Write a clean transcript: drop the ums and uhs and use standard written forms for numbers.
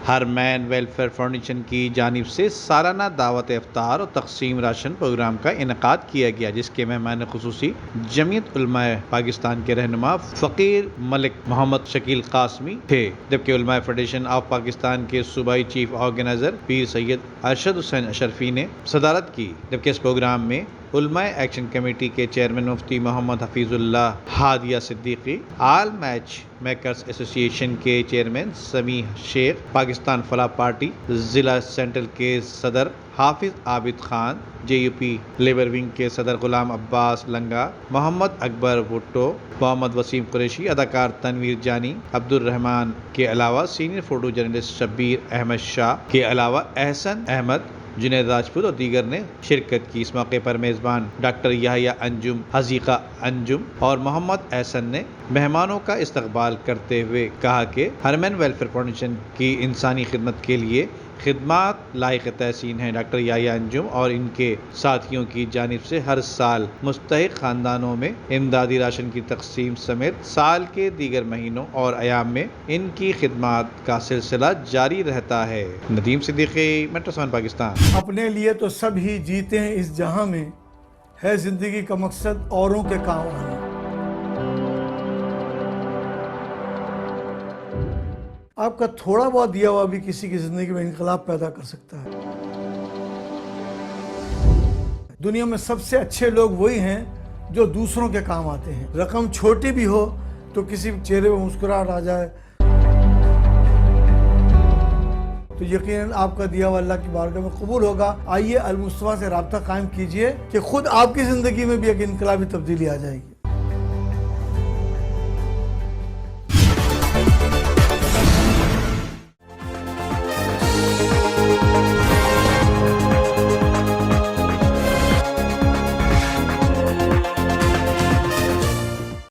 Hermann welfare foundation کی جانب سے سالانہ دعوت افطار اور تقسیم راشن پروگرام کا انعقاد کیا گیا، جس کے مہمان خصوصی جمعیت علماء پاکستان کے رہنما فقیر ملک محمد شکیل قاسمی تھے، جبکہ علماء فیڈریشن آف پاکستان کے صوبائی چیف آرگنائزر پیر سید ارشد حسین اشرفی نے صدارت کی، جبکہ اس پروگرام میں علماء ایکشن کمیٹی کے چیئرمین مفتی محمد حفیظ اللہ ہادیہ صدیقی، آل میچ میکرز ایسوسی ایشن کے چیئرمین سمیع شیخ، پاکستان فلاح پارٹی ضلع سینٹرل کے صدر حافظ عابد خان، جے یو پی لیبر ونگ کے صدر غلام عباس لنگا، محمد اکبر بھٹو، محمد وسیم قریشی، اداکار تنویر جانی، عبد الرحمان کے علاوہ senior photo journalist Shabir Ahmad Shah کے علاوہ احسن احمد، جنید راجپوت اور دیگر نے شرکت کی۔ اس موقع پر میزبان ڈاکٹر یحییٰ انجم، حذیقہ انجم اور محمد احسن نے مہمانوں کا استقبال کرتے ہوئے کہا کہ ہرمین ویلفیئر فاؤنڈیشن کی انسانی خدمت کے لیے خدمات لائق تحسین ہیں۔ ڈاکٹر یحییٰ انجم اور ان کے ساتھیوں کی جانب سے ہر سال مستحق خاندانوں میں امدادی راشن کی تقسیم سمیت سال کے دیگر مہینوں اور ایام میں ان کی خدمات کا سلسلہ جاری رہتا ہے۔ ندیم صدیقی، میٹرو 7 پاکستان۔ اپنے لیے تو سب ہی جیتے ہیں اس جہاں میں، ہے زندگی کا مقصد اوروں کے کام آنا۔ آپ کا تھوڑا بہت دیا ہوا بھی کسی کی زندگی میں انقلاب پیدا کر سکتا ہے۔ دنیا میں سب سے اچھے لوگ وہی ہیں جو دوسروں کے کام آتے ہیں۔ رقم چھوٹی بھی ہو تو کسی چہرے پہ مسکراہٹ آ جائے تو یقیناً آپ کا دیا ہوا اللہ کی بارگاہ میں قبول ہوگا۔ آئیے المصطفیٰ سے رابطہ قائم کیجئے کہ خود آپ کی زندگی میں بھی ایک انقلابی تبدیلی آ جائے گی۔